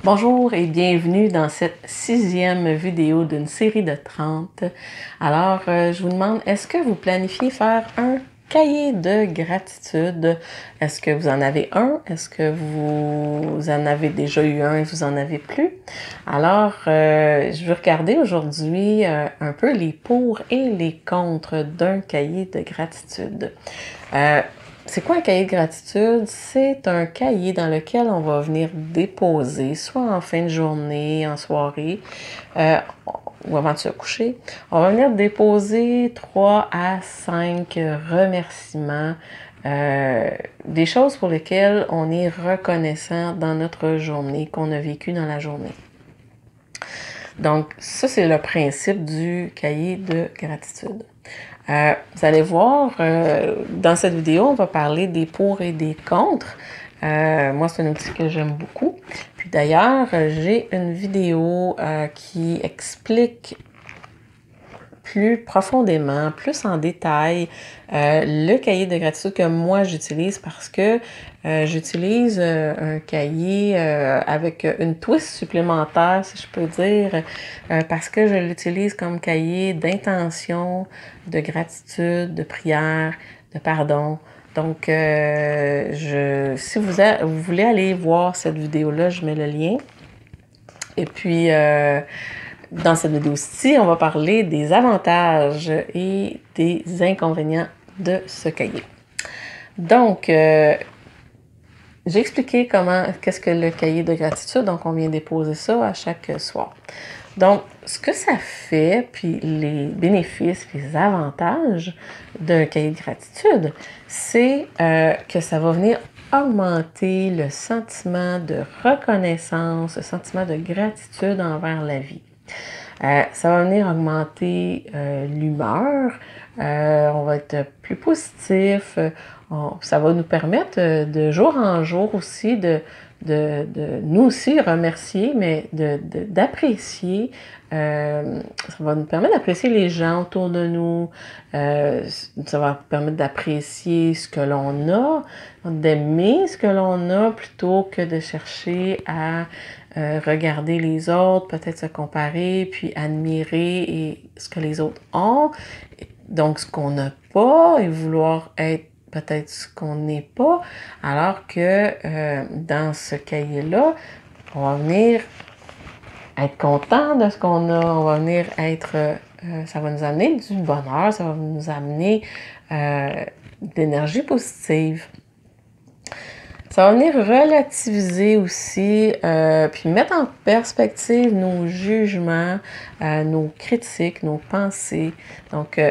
Bonjour et bienvenue dans cette 6e vidéo d'une série de 30. Alors, je vous demande, est-ce que vous planifiez faire un cahier de gratitude? Est-ce que vous en avez un? Est-ce que vous en avez déjà eu un et vous en avez plus? Alors, je vais regarder aujourd'hui un peu les pour et les contre d'un cahier de gratitude. C'est quoi un cahier de gratitude? C'est un cahier dans lequel on va venir déposer, soit en fin de journée, en soirée, ou avant de se coucher, on va venir déposer 3 à 5 remerciements, des choses pour lesquelles on est reconnaissant dans notre journée, qu'on a vécu dans la journée. Donc, ça, c'est le principe du cahier de gratitude. Vous allez voir, dans cette vidéo, on va parler des pour et des contre. Moi, c'est un outil que j'aime beaucoup. Puis d'ailleurs, j'ai une vidéo qui explique plus profondément, plus en détail, le cahier de gratitude que moi j'utilise parce que j'utilise un cahier avec une twist supplémentaire, si je peux dire, parce que je l'utilise comme cahier d'intention, de gratitude, de prière, de pardon. Donc, si vous voulez aller voir cette vidéo-là, je mets le lien. Et puis, dans cette vidéo-ci, on va parler des avantages et des inconvénients de ce cahier. Donc, j'ai expliqué qu'est-ce que le cahier de gratitude, donc on vient déposer ça à chaque soir. Donc, ce que ça fait, puis les bénéfices, les avantages d'un cahier de gratitude, c'est que ça va venir augmenter le sentiment de reconnaissance, le sentiment de gratitude envers la vie. Ça va venir augmenter l'humeur, on va être plus positif, ça va nous permettre de jour en jour aussi de nous aussi remercier, mais d'apprécier, ça va nous permettre d'apprécier les gens autour de nous, ça va permettre d'apprécier ce que l'on a, d'aimer ce que l'on a plutôt que de chercher à regarder les autres, peut-être se comparer, puis admirer ce que les autres ont, donc ce qu'on n'a pas et vouloir être peut-être ce qu'on n'est pas, alors que dans ce cahier-là, on va venir être content de ce qu'on a, on va venir être, ça va nous amener du bonheur, ça va nous amener d'énergie positive. Ça va venir relativiser aussi, puis mettre en perspective nos jugements, nos critiques, nos pensées. Donc,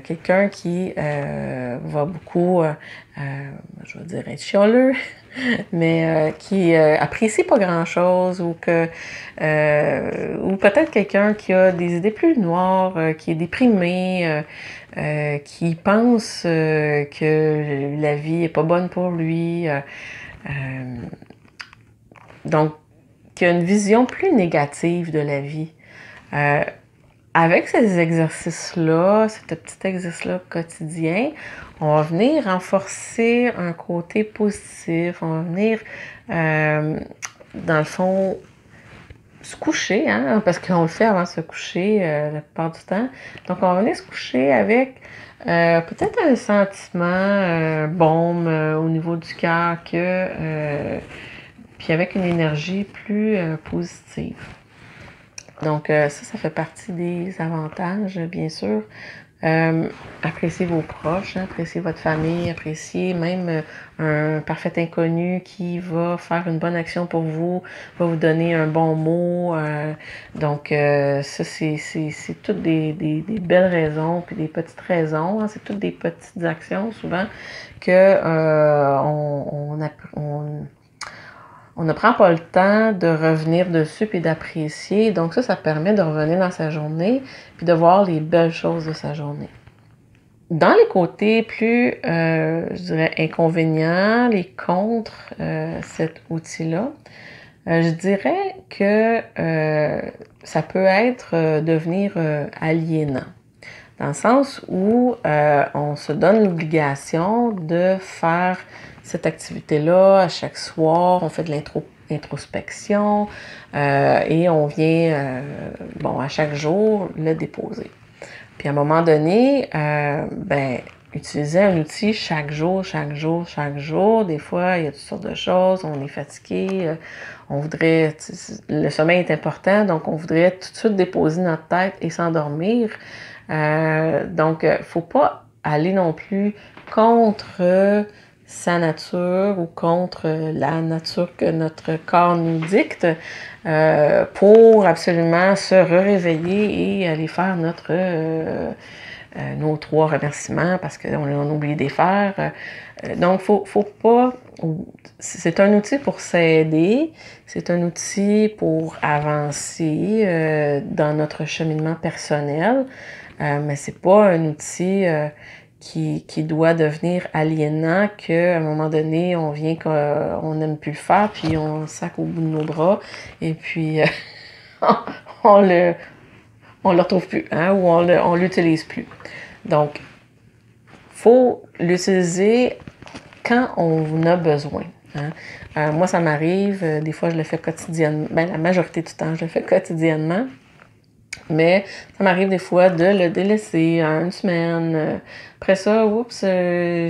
quelqu'un qui va beaucoup, je vais dire être chialeux, mais qui apprécie pas grand-chose ou ou peut-être quelqu'un qui a des idées plus noires, qui est déprimé, qui pense que la vie est pas bonne pour lui, donc qui a une vision plus négative de la vie. Avec ces exercices-là, ce petit exercice-là quotidien, on va venir renforcer un côté positif, on va venir, dans le fond, se coucher, hein, parce qu'on le fait avant de se coucher la plupart du temps. Donc, on va venir se coucher avec peut-être un sentiment baume au niveau du cœur puis avec une énergie plus positive. Donc, ça fait partie des avantages, bien sûr. Appréciez vos proches, hein, appréciez votre famille, appréciez même un parfait inconnu qui va faire une bonne action pour vous, va vous donner un bon mot. Donc, ça, c'est toutes des belles raisons, puis des petites raisons. Hein, c'est toutes des petites actions, souvent, que on ne prend pas le temps de revenir dessus et d'apprécier. Donc ça permet de revenir dans sa journée puis de voir les belles choses de sa journée. Dans les côtés plus, je dirais, inconvénients, les contre cet outil-là, je dirais que ça peut être devenir aliénant. Dans le sens où on se donne l'obligation de faire cette activité-là à chaque soir. On fait de introspection et on vient, bon, à chaque jour, le déposer. Puis à un moment donné, ben, utiliser un outil chaque jour, chaque jour, chaque jour. Des fois, il y a toutes sortes de choses, on est fatigué, on voudrait, le sommeil est important, donc on voudrait tout de suite déposer notre tête et s'endormir. Donc, faut pas aller non plus contre sa nature ou contre la nature que notre corps nous dicte pour absolument se réveiller et aller faire nos 3 remerciements parce qu'on a oublié de les faire. Donc, faut pas... C'est un outil pour s'aider, c'est un outil pour avancer dans notre cheminement personnel, mais c'est pas un outil qui doit devenir aliénant, qu'à un moment donné, on vient qu'on n'aime plus le faire, puis on le sac au bout de nos bras, et puis on le retrouve plus, hein, ou on l'utilise plus. Donc, faut l'utiliser quand on a besoin. Hein. Moi, ça m'arrive, des fois je le fais quotidiennement, ben, la majorité du temps je le fais quotidiennement, mais ça m'arrive des fois de le délaisser une semaine. Après ça, oups, j'ai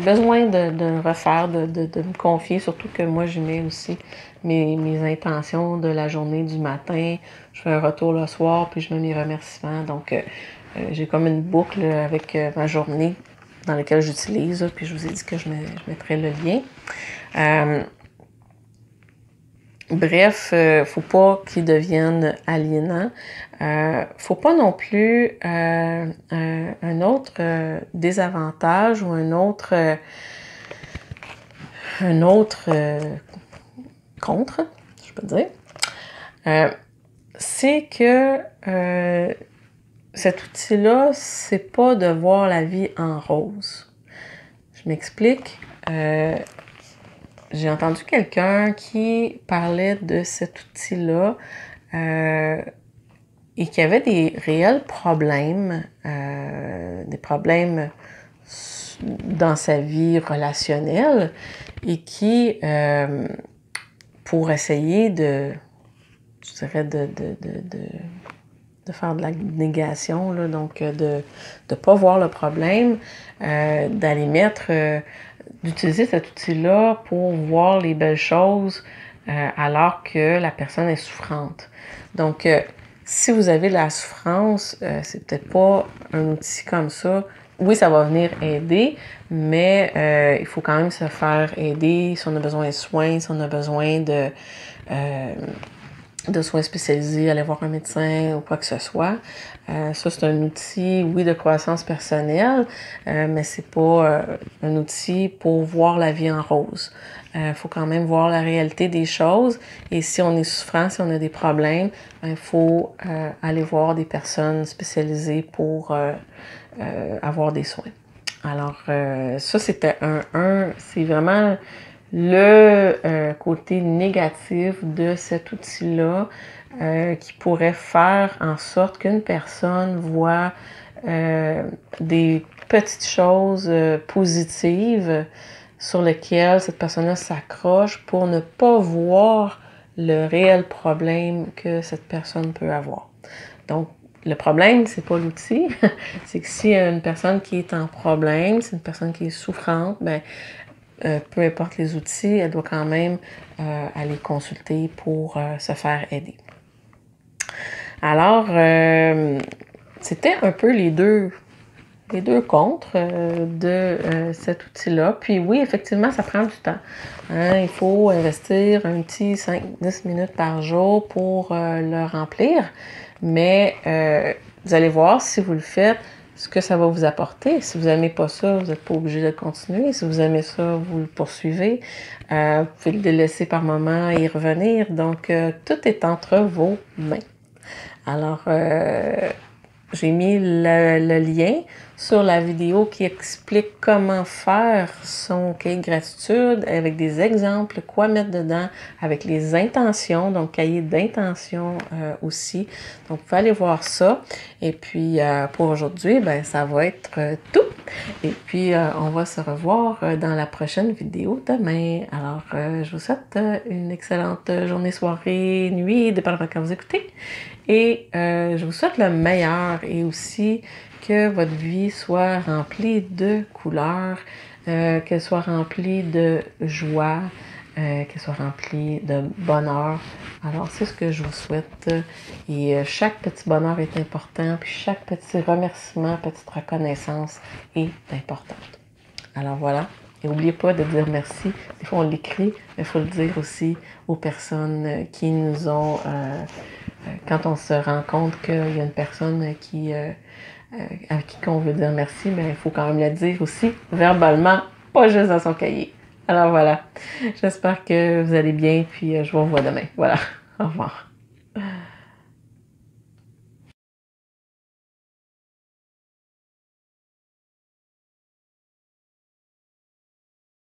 besoin de refaire, de me confier, surtout que moi, je mets aussi mes intentions de la journée du matin. Je fais un retour le soir, puis je mets mes remerciements. Donc, j'ai comme une boucle avec ma journée dans laquelle j'utilise, puis je vous ai dit que je mettrai le lien. Bref, faut pas qu'ils deviennent aliénants. Faut pas non plus un autre désavantage ou un autre contre, je peux dire. C'est que cet outil-là, c'est pas de voir la vie en rose. Je m'explique. J'ai entendu quelqu'un qui parlait de cet outil-là et qui avait des réels problèmes, des problèmes dans sa vie relationnelle et qui, pour essayer de faire de la négation, là, donc de ne pas voir le problème, d'aller d'utiliser cet outil-là pour voir les belles choses alors que la personne est souffrante. Donc, si vous avez de la souffrance, c'est peut-être pas un outil comme ça. Oui, ça va venir aider, mais il faut quand même se faire aider si on a besoin de soins, si on a besoin de soins spécialisés, aller voir un médecin ou quoi que ce soit. Ça, c'est un outil, oui, de croissance personnelle, mais c'est pas un outil pour voir la vie en rose. Faut quand même voir la réalité des choses et si on est souffrant, si on a des problèmes, il faut aller voir des personnes spécialisées pour avoir des soins. Alors, ça, c'était c'est vraiment le côté négatif de cet outil-là qui pourrait faire en sorte qu'une personne voit des petites choses positives sur lesquelles cette personne-là s'accroche pour ne pas voir le réel problème que cette personne peut avoir. Donc, le problème, c'est pas l'outil, c'est que s'il y a une personne qui est en problème, c'est une personne qui est souffrante, ben peu importe les outils, elle doit quand même aller consulter pour se faire aider. Alors, c'était un peu les deux contre de cet outil-là. Puis oui, effectivement, ça prend du temps. Hein? Il faut investir un petit 5-10 minutes par jour pour le remplir. Mais vous allez voir, si vous le faites, ce que ça va vous apporter. Si vous n'aimez pas ça, vous n'êtes pas obligé de continuer. Si vous aimez ça, vous le poursuivez. Vous pouvez le délaisser par moment et y revenir. Donc, tout est entre vos mains. Alors, j'ai mis le lien sur la vidéo qui explique comment faire son cahier de gratitude avec des exemples, quoi mettre dedans, avec les intentions, donc cahier d'intention aussi. Donc, vous pouvez aller voir ça. Et puis, pour aujourd'hui, ben, ça va être tout. Et puis, on va se revoir dans la prochaine vidéo demain. Alors, je vous souhaite une excellente journée, soirée, nuit, dépendamment quand vous écoutez. Et je vous souhaite le meilleur et aussi que votre vie soit remplie de couleurs, qu'elle soit remplie de joie, qu'elle soit remplie de bonheur. Alors, c'est ce que je vous souhaite. Et chaque petit bonheur est important, puis chaque petit remerciement, petite reconnaissance est importante. Alors voilà. Et n'oubliez pas de dire merci. Des fois, on l'écrit, mais il faut le dire aussi aux personnes qui nous ont... quand on se rend compte qu'il y a une personne à qui on veut dire merci, mais il faut quand même le dire aussi verbalement, pas juste dans son cahier. Alors voilà. J'espère que vous allez bien, puis je vous revois demain. Voilà. Au revoir.